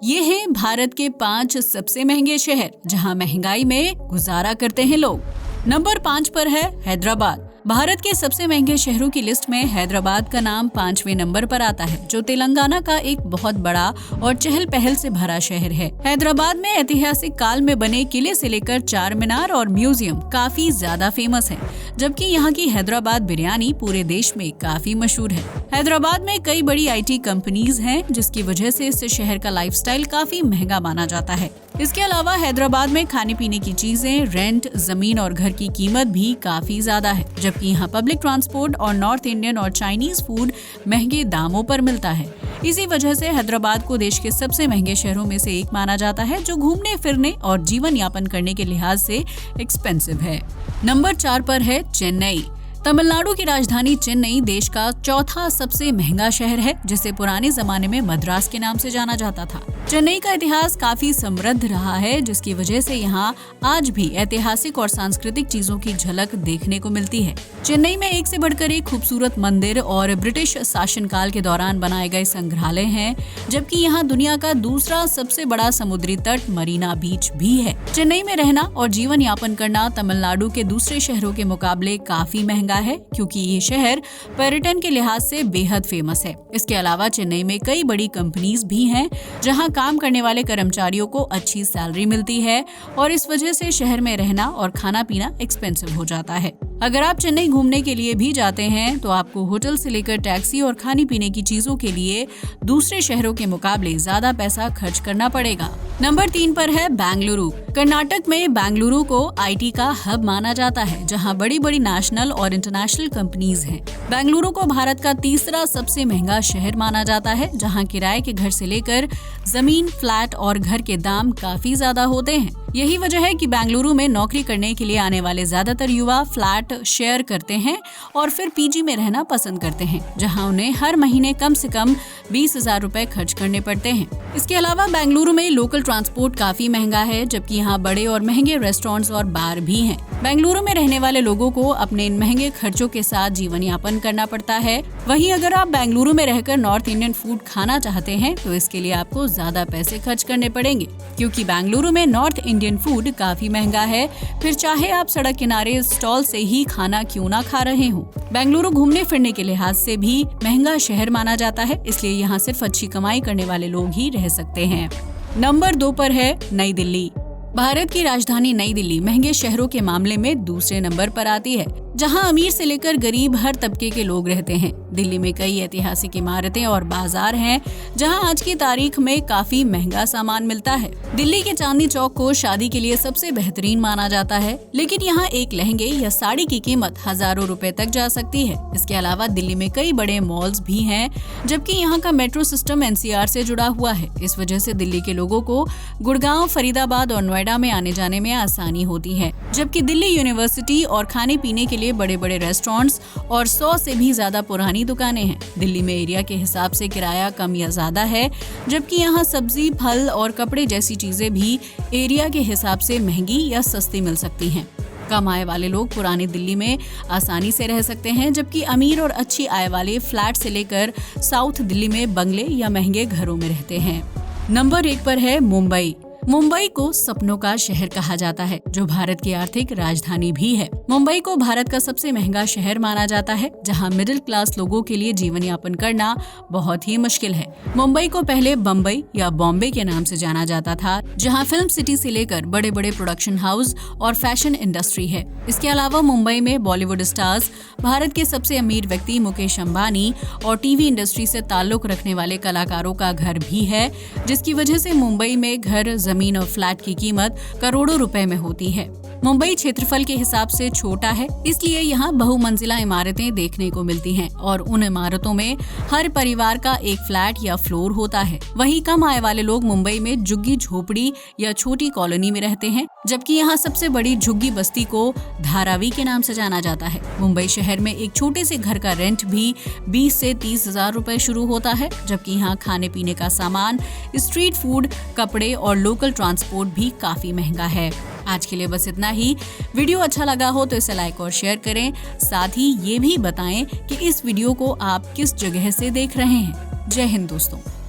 ये हैं भारत के 5 सबसे महंगे शहर जहां महंगाई में गुजारा करते हैं लोग। नंबर 5 पर है हैदराबाद। भारत के सबसे महंगे शहरों की लिस्ट में हैदराबाद का नाम 5वें नंबर पर आता है, जो तेलंगाना का एक बहुत बड़ा और चहल पहल से भरा शहर है। हैदराबाद में ऐतिहासिक काल में बने किले से लेकर चार मीनार और म्यूजियम काफी ज्यादा फेमस है, जबकि यहाँ की हैदराबाद बिरयानी पूरे देश में काफी मशहूर है। हैदराबाद में कई बड़ी IT कंपनीज हैं, जिसकी वजह से इस शहर का लाइफस्टाइल काफी महंगा माना जाता है। इसके अलावा हैदराबाद में खाने पीने की चीजें, रेंट, जमीन और घर की कीमत भी काफी ज्यादा है, जबकि यहाँ पब्लिक ट्रांसपोर्ट और नॉर्थ इंडियन और चाइनीज फूड महंगे दामों पर मिलता है। इसी वजह से हैदराबाद को देश के सबसे महंगे शहरों में से एक माना जाता है, जो घूमने फिरने और जीवन यापन करने के लिहाज से एक्सपेंसिव है। नंबर 4 पर है चेन्नई। तमिलनाडु की राजधानी चेन्नई देश का चौथा सबसे महंगा शहर है, जिसे पुराने जमाने में मद्रास के नाम से जाना जाता था। चेन्नई का इतिहास काफी समृद्ध रहा है, जिसकी वजह से यहाँ आज भी ऐतिहासिक और सांस्कृतिक चीजों की झलक देखने को मिलती है। चेन्नई में एक से बढ़कर एक खूबसूरत मंदिर और ब्रिटिश शासनकाल के दौरान बनाए गए संग्रहालय हैं, जबकि यहाँ दुनिया का दूसरा सबसे बड़ा समुद्री तट मरीना बीच भी है। चेन्नई में रहना और जीवन यापन करना तमिलनाडु के दूसरे शहरों के मुकाबले काफी महंगा है, क्योंकि ये शहर पर्यटन के लिहाज से बेहद फेमस है। इसके अलावा चेन्नई में कई बड़ी कंपनीज भी हैं, जहां काम करने वाले कर्मचारियों को अच्छी सैलरी मिलती है और इस वजह से शहर में रहना और खाना पीना एक्सपेंसिव हो जाता है। अगर आप चेन्नई घूमने के लिए भी जाते हैं तो आपको होटल से लेकर टैक्सी और खाने पीने की चीजों के लिए दूसरे शहरों के मुकाबले ज्यादा पैसा खर्च करना पड़ेगा। नंबर 3 पर है बेंगलुरु। कर्नाटक में बेंगलुरु को IT का हब माना जाता है, जहां बड़ी बड़ी नेशनल और इंटरनेशनल कंपनीज हैं। बेंगलुरु को भारत का तीसरा सबसे महंगा शहर माना जाता है, जहां किराए के घर से लेकर जमीन, फ्लैट और घर के दाम काफी ज्यादा होते हैं। यही वजह है कि बेंगलुरु में नौकरी करने के लिए आने वाले ज्यादातर युवा फ्लैट शेयर करते हैं और फिर PG में रहना पसंद करते हैं, जहां उन्हें हर महीने कम से कम 20,000 रुपए खर्च करने पड़ते हैं। इसके अलावा बेंगलुरु में लोकल ट्रांसपोर्ट काफी महंगा है, जबकि यहाँ बड़े और महंगे रेस्टोरेंट्स और बार भी हैं। बेंगलुरु में रहने वाले लोगों को अपने इन महंगे खर्चों के साथ जीवन यापन करना पड़ता है। वहीं अगर आप बेंगलुरु में रहकर नॉर्थ इंडियन फूड खाना चाहते हैं तो इसके लिए आपको ज्यादा पैसे खर्च करने पड़ेंगे, क्योंकि बेंगलुरु में नॉर्थ इंडियन फूड काफी महंगा है, फिर चाहे आप सड़क किनारे स्टॉल से ही खाना क्यों ना खा रहे हो। बेंगलुरु घूमने फिरने के लिहाज से भी महंगा शहर माना जाता है, इसलिए यहाँ सिर्फ अच्छी कमाई करने वाले लोग ही रह सकते हैं। नंबर 2 पर है नई दिल्ली। भारत की राजधानी नई दिल्ली महंगे शहरों के मामले में दूसरे नंबर पर आती है, जहां अमीर से लेकर गरीब हर तबके के लोग रहते हैं। दिल्ली में कई ऐतिहासिक इमारतें और बाजार हैं, जहां आज की तारीख में काफी महंगा सामान मिलता है। दिल्ली के चांदनी चौक को शादी के लिए सबसे बेहतरीन माना जाता है, लेकिन यहाँ एक लहंगे या साड़ी की कीमत हजारों रुपए तक जा सकती है। इसके अलावा दिल्ली में कई बड़े मॉल्स भी हैं, जबकि यहाँ का मेट्रो सिस्टम NCR से जुड़ा हुआ है। इस वजह से दिल्ली के लोगों को गुड़गांव, फरीदाबाद और नोएडा में आने जाने में आसानी होती है, जबकि दिल्ली यूनिवर्सिटी और खाने पीने के लिए बड़े बड़े रेस्टोरेंट्स और 100 से भी ज्यादा पुरानी दुकानें हैं। दिल्ली में एरिया के हिसाब से किराया कम या ज्यादा है, जबकि यहाँ सब्जी, फल और कपड़े जैसी चीजें भी एरिया के हिसाब से महंगी या सस्ती मिल सकती हैं। कम आय वाले लोग पुरानी दिल्ली में आसानी से रह सकते हैं, जबकि अमीर और अच्छी आय वाले फ्लैट से लेकर साउथ दिल्ली में बंगले या महंगे घरों में रहते हैं। नंबर 1 पर है मुंबई। मुंबई को सपनों का शहर कहा जाता है, जो भारत की आर्थिक राजधानी भी है। मुंबई को भारत का सबसे महंगा शहर माना जाता है, जहां मिडिल क्लास लोगों के लिए जीवन यापन करना बहुत ही मुश्किल है। मुंबई को पहले बम्बई या बॉम्बे के नाम से जाना जाता था, जहां फिल्म सिटी से लेकर बड़े बड़े प्रोडक्शन हाउस और फैशन इंडस्ट्री है। इसके अलावा मुंबई में बॉलीवुड स्टार्स, भारत के सबसे अमीर व्यक्ति मुकेश अंबानी और टीवी इंडस्ट्री से ताल्लुक रखने वाले कलाकारों का घर भी है, जिसकी वजह से मुंबई में घर, जमीन और फ्लैट की कीमत करोड़ों रुपए में होती है। मुंबई क्षेत्रफल के हिसाब से छोटा है, इसलिए यहाँ बहुमंजिला इमारतें देखने को मिलती हैं और उन इमारतों में हर परिवार का एक फ्लैट या फ्लोर होता है। वहीं कम आय वाले लोग मुंबई में झुग्गी झोपड़ी या छोटी कॉलोनी में रहते हैं, जबकि यहाँ सबसे बड़ी झुग्गी बस्ती को धारावी के नाम से जाना जाता है। मुंबई शहर में एक छोटे से घर का रेंट भी 20 से 30,000 रुपए शुरू होता है, जबकि यहाँ खाने पीने का सामान, स्ट्रीट फूड, कपड़े और लोकल ट्रांसपोर्ट भी काफी महंगा है। आज के लिए बस इतना ही। वीडियो अच्छा लगा हो तो इसे लाइक और शेयर करें। साथ ही ये भी बताएं कि इस वीडियो को आप किस जगह से देख रहे हैं। जय हिंद दोस्तों।